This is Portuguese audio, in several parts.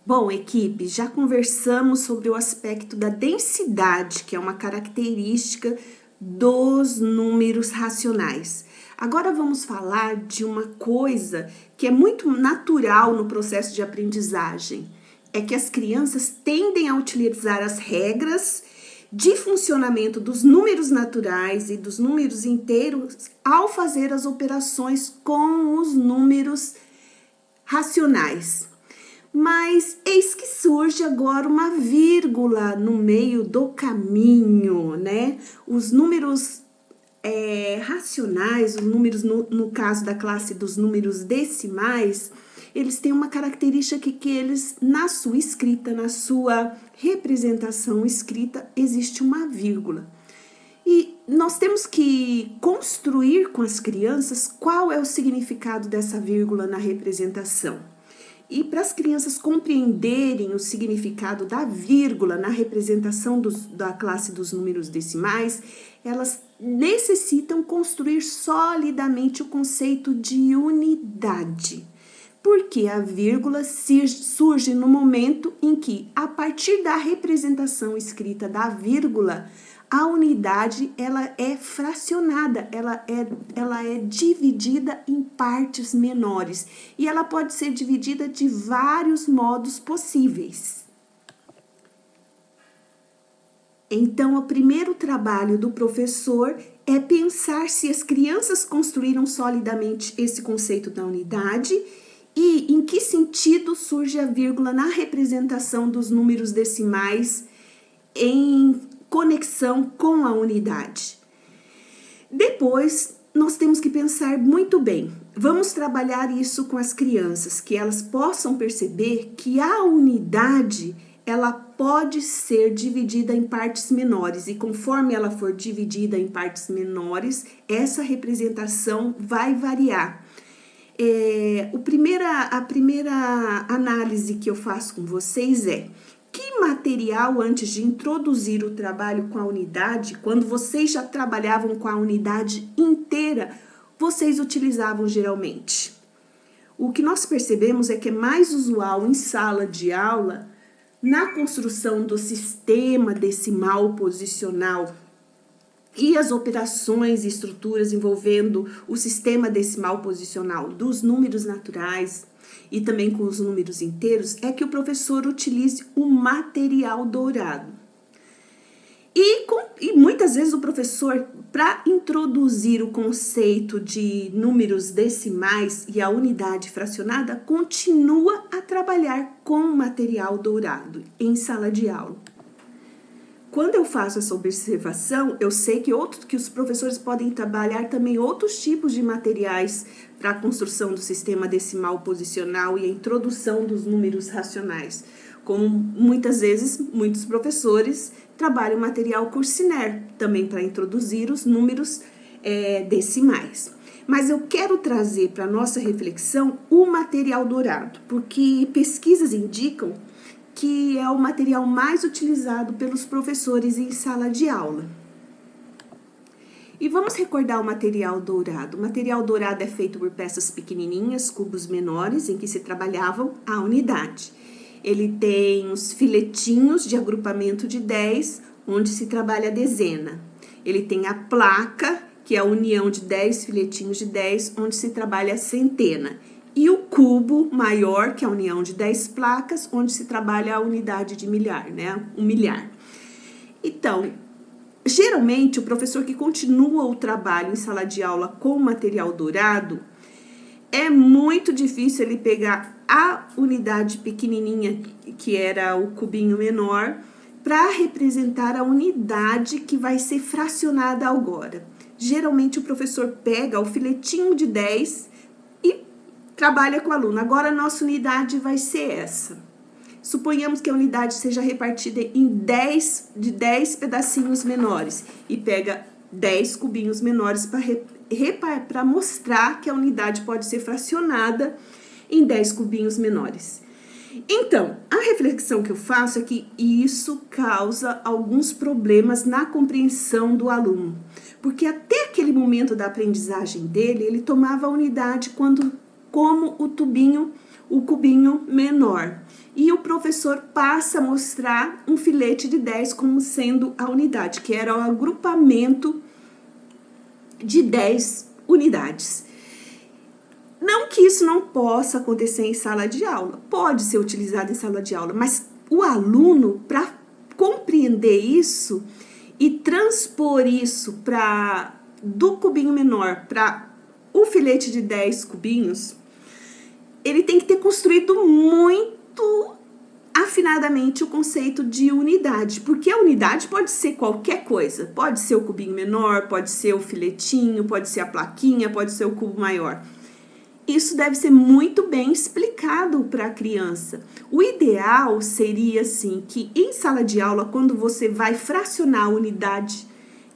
Bom, equipe, já conversamos sobre o aspecto da densidade, que é uma característica dos números racionais. Agora vamos falar de uma coisa que é muito natural no processo de aprendizagem. É que as crianças tendem a utilizar as regras de funcionamento dos números naturais e dos números inteiros ao fazer as operações com os números racionais. Mas eis que surge agora uma vírgula no meio do caminho, né? Os números racionais, os números, no caso da classe dos números decimais, eles têm uma característica que eles, na sua escrita, na sua representação escrita, existe uma vírgula. E nós temos que construir com as crianças qual é o significado dessa vírgula na representação. E para as crianças compreenderem o significado da vírgula na representação da classe dos números decimais, elas necessitam construir solidamente o conceito de unidade. Porque a vírgula surge no momento em que, a partir da representação escrita da vírgula, a unidade ela é fracionada, ela é dividida em partes menores e ela pode ser dividida de vários modos possíveis. Então, o primeiro trabalho do professor é pensar se as crianças construíram solidamente esse conceito da unidade e em que sentido surge a vírgula na representação dos números decimais em conexão com a unidade. Depois, nós temos que pensar muito bem. Vamos trabalhar isso com as crianças, que elas possam perceber que a unidade, ela pode ser dividida em partes menores e conforme ela for dividida em partes menores, essa representação vai variar. A primeira análise que eu faço com vocês é: que material, antes de introduzir o trabalho com a unidade, quando vocês já trabalhavam com a unidade inteira, vocês utilizavam geralmente? O que nós percebemos é que é mais usual em sala de aula, na construção do sistema decimal posicional e as operações e estruturas envolvendo o sistema decimal posicional dos números naturais e também com os números inteiros, é que o professor utilize o material dourado. E muitas vezes o professor, para introduzir o conceito de números decimais e a unidade fracionada, continua a trabalhar com o material dourado em sala de aula. Quando eu faço essa observação, eu sei que os professores podem trabalhar também outros tipos de materiais para a construção do sistema decimal posicional e a introdução dos números racionais. Como muitas vezes, muitos professores trabalham material Coursiner também para introduzir os números decimais. Mas eu quero trazer para a nossa reflexão o material dourado, porque pesquisas indicam que é o material mais utilizado pelos professores em sala de aula. E vamos recordar o material dourado. O material dourado é feito por peças pequenininhas, cubos menores, em que se trabalhavam a unidade. Ele tem os filetinhos de agrupamento de 10, onde se trabalha a dezena. Ele tem a placa, que é a união de 10 filetinhos de 10, onde se trabalha a centena. E o cubo maior, que é a união de 10 placas, onde se trabalha a unidade de milhar, né? Um milhar. Então, geralmente, o professor que continua o trabalho em sala de aula com material dourado, é muito difícil ele pegar a unidade pequenininha, que era o cubinho menor, para representar a unidade que vai ser fracionada agora. Geralmente, o professor pega o filetinho de 10 trabalha com o aluno. Agora, a nossa unidade vai ser essa. Suponhamos que a unidade seja repartida em 10 pedacinhos menores e pega 10 cubinhos menores para mostrar que a unidade pode ser fracionada em 10 cubinhos menores. Então, a reflexão que eu faço é que isso causa alguns problemas na compreensão do aluno, porque até aquele momento da aprendizagem dele, ele tomava a unidade como o cubinho menor. E o professor passa a mostrar um filete de 10 como sendo a unidade, que era o agrupamento de 10 unidades. Não que isso não possa acontecer em sala de aula, pode ser utilizado em sala de aula, mas o aluno, para compreender isso e transpor isso do cubinho menor para o filete de 10 cubinhos, ele tem que ter construído muito afinadamente o conceito de unidade, porque a unidade pode ser qualquer coisa, pode ser o cubinho menor, pode ser o filetinho, pode ser a plaquinha, pode ser o cubo maior. Isso deve ser muito bem explicado para a criança. O ideal seria, assim, que em sala de aula, quando você vai fracionar a unidade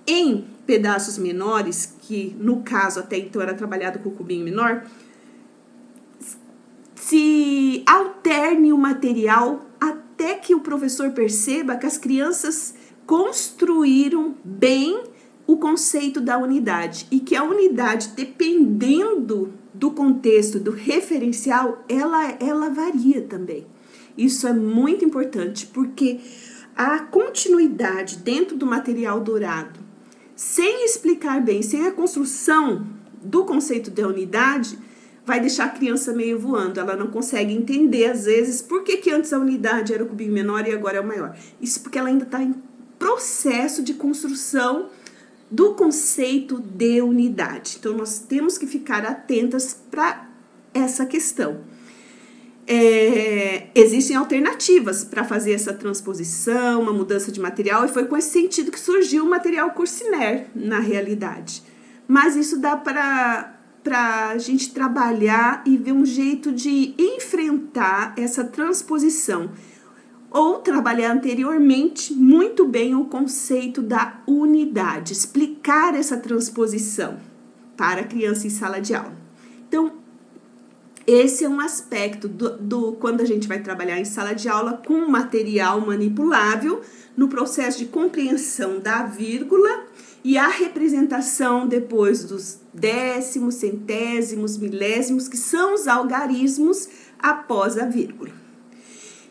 em pedaços menores, que no caso até então era trabalhado com o cubinho menor, se alterne o material até que o professor perceba que as crianças construíram bem o conceito da unidade e que a unidade, dependendo do contexto, do referencial, ela varia também. Isso é muito importante, porque a continuidade dentro do material dourado, sem explicar bem, sem a construção do conceito da unidade, vai deixar a criança meio voando. Ela não consegue entender, às vezes, por que antes a unidade era o cubinho menor e agora é o maior. Isso porque ela ainda está em processo de construção do conceito de unidade. Então, nós temos que ficar atentas para essa questão. Existem alternativas para fazer essa transposição, uma mudança de material, e foi com esse sentido que surgiu o material Coursiner, na realidade. Mas isso dá para a gente trabalhar e ver um jeito de enfrentar essa transposição, ou trabalhar anteriormente muito bem o conceito da unidade, explicar essa transposição para a criança em sala de aula. Então, esse é um aspecto quando a gente vai trabalhar em sala de aula com material manipulável, no processo de compreensão da vírgula e a representação depois dos décimos, centésimos, milésimos, que são os algarismos após a vírgula.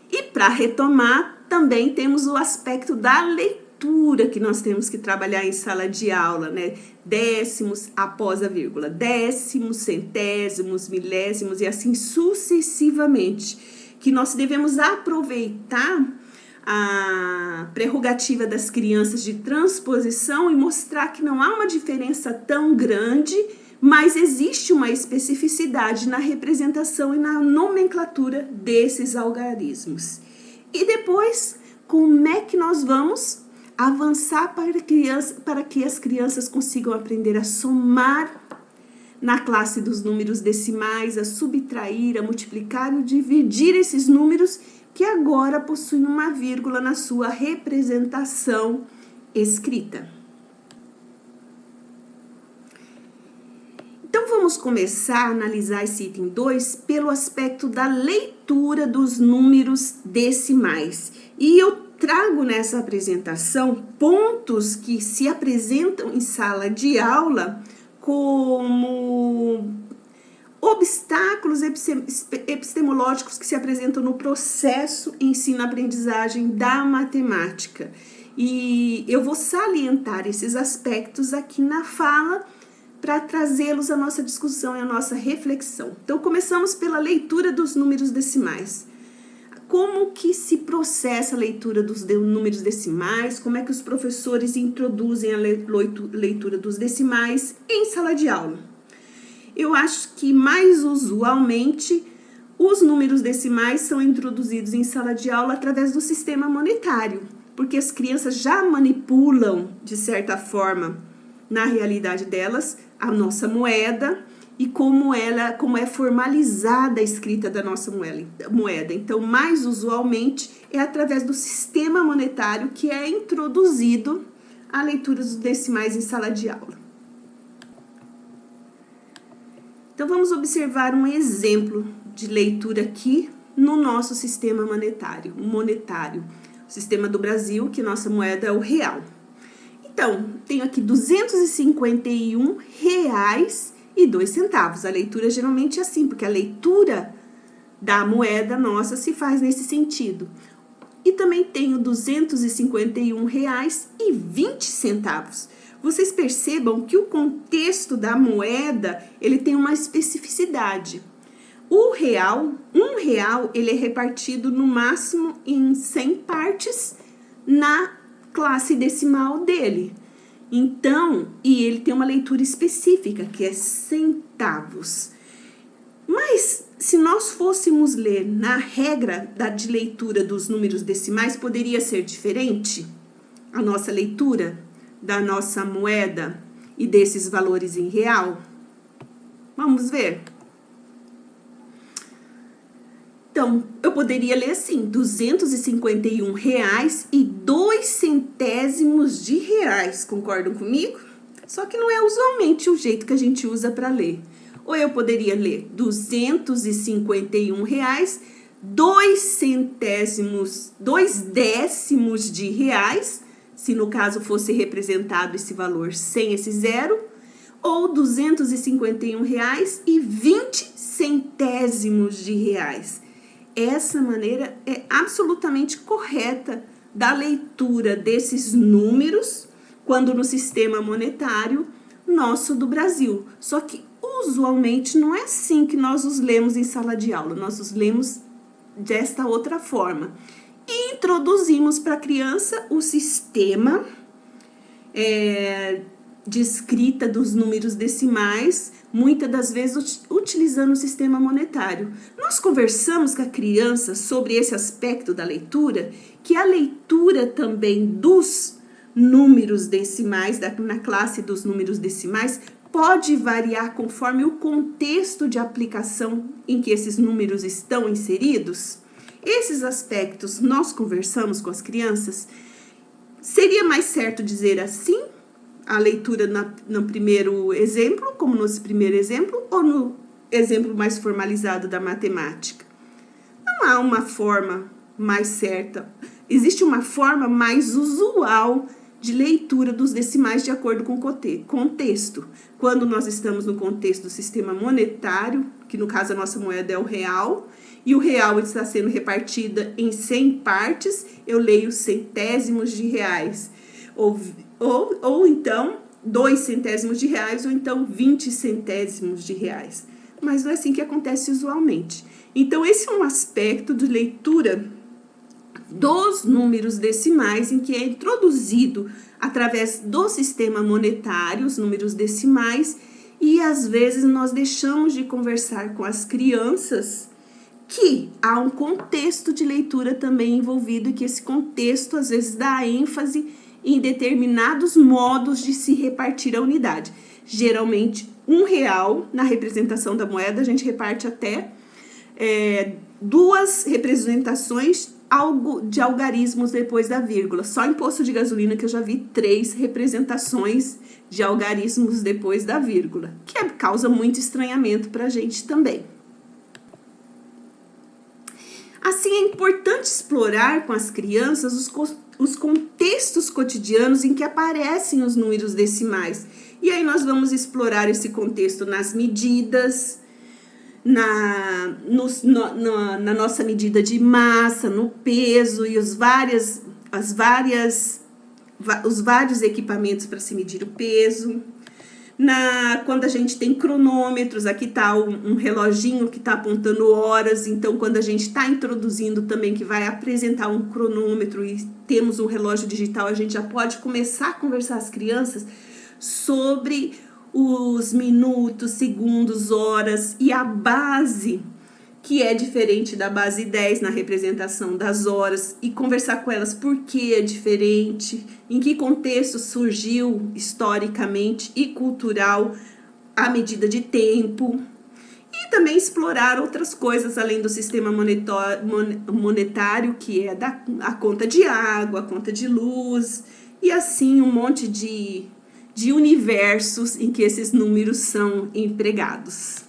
E para retomar, também temos o aspecto da leitura que nós temos que trabalhar em sala de aula, né? Décimos após a vírgula, décimos, centésimos, milésimos e assim sucessivamente, que nós devemos aproveitar a prerrogativa das crianças de transposição e mostrar que não há uma diferença tão grande, mas existe uma especificidade na representação e na nomenclatura desses algarismos. E depois, como é que nós vamos avançar para que as crianças consigam aprender a somar na classe dos números decimais, a subtrair, a multiplicar e a dividir esses números que agora possuem uma vírgula na sua representação escrita. Então, vamos começar a analisar esse item 2 pelo aspecto da leitura dos números decimais. E eu trago nessa apresentação pontos que se apresentam em sala de aula como obstáculos epistemológicos que se apresentam no processo ensino-aprendizagem da matemática. E eu vou salientar esses aspectos aqui na fala para trazê-los à nossa discussão e à nossa reflexão. Então, começamos pela leitura dos números decimais. Como que se processa a leitura dos números decimais? Como é que os professores introduzem a leitura dos decimais em sala de aula? Eu acho que, mais usualmente, os números decimais são introduzidos em sala de aula através do sistema monetário, porque as crianças já manipulam, de certa forma, na realidade delas, a nossa moeda e como é formalizada a escrita da nossa moeda. Então, mais usualmente, é através do sistema monetário que é introduzido a leitura dos decimais em sala de aula. Então, vamos observar um exemplo de leitura aqui no nosso sistema monetário. O sistema do Brasil, que nossa moeda é o real. Então, tenho aqui R$251,02. A leitura geralmente é assim, porque a leitura da moeda nossa se faz nesse sentido. E também tenho R$ 251,20. Vocês percebam que o contexto da moeda, ele tem uma especificidade. O real, R$ 1, ele é repartido no máximo em 100 partes na classe decimal dele. Então, e ele tem uma leitura específica, que é centavos. Mas, se nós fôssemos ler na regra de leitura dos números decimais, poderia ser diferente a nossa leitura da nossa moeda e desses valores em real? Vamos ver. Então, eu poderia ler assim, R$ 251,02. Concordam comigo? Só que não é usualmente o jeito que a gente usa para ler. Ou eu poderia ler R$ 251,02 de reais, se no caso fosse representado esse valor sem esse zero, ou R$ 251,20 de reais. Essa maneira é absolutamente correta da leitura desses números quando no sistema monetário nosso do Brasil. Só que usualmente não é assim que nós os lemos em sala de aula, nós os lemos desta outra forma. E introduzimos para a criança o sistema de escrita dos números decimais, muitas das vezes utilizando o sistema monetário. Nós conversamos com a criança sobre esse aspecto da leitura, que a leitura também dos números decimais, na classe dos números decimais, pode variar conforme o contexto de aplicação em que esses números estão inseridos. Esses aspectos nós conversamos com as crianças. Seria mais certo dizer assim, a leitura no primeiro exemplo, como no primeiro exemplo, ou no exemplo mais formalizado da matemática? Não há uma forma mais certa. Existe uma forma mais usual de leitura dos decimais de acordo com o contexto. Quando nós estamos no contexto do sistema monetário, que no caso a nossa moeda é o real, e o real está sendo repartida em 100 partes, eu leio centésimos de reais. Ou então 2 centésimos de reais, ou então 20 centésimos de reais. Mas não é assim que acontece usualmente. Então, esse é um aspecto de leitura dos números decimais em que é introduzido através do sistema monetário, os números decimais, e às vezes nós deixamos de conversar com as crianças que há um contexto de leitura também envolvido e que esse contexto às vezes dá ênfase em determinados modos de se repartir a unidade. Geralmente, R$1 na representação da moeda, a gente reparte até 2 representações de algarismos depois da vírgula. Só em posto de gasolina que eu já vi 3 representações de algarismos depois da vírgula, que causa muito estranhamento para a gente também. Assim, é importante explorar com as crianças os contextos cotidianos em que aparecem os números decimais. E aí nós vamos explorar esse contexto nas medidas, na nossa medida de massa, no peso e os vários equipamentos para se medir o peso. Quando a gente tem cronômetros, aqui está um reloginho que está apontando horas, então quando a gente está introduzindo também que vai apresentar um cronômetro e temos um relógio digital, a gente já pode começar a conversar com as crianças sobre os minutos, segundos, horas e a base, que é diferente da base 10 na representação das horas, e conversar com elas por que é diferente, em que contexto surgiu historicamente e cultural a medida de tempo, e também explorar outras coisas além do sistema monetário, que é a conta de água, a conta de luz, e assim um monte de universos em que esses números são empregados.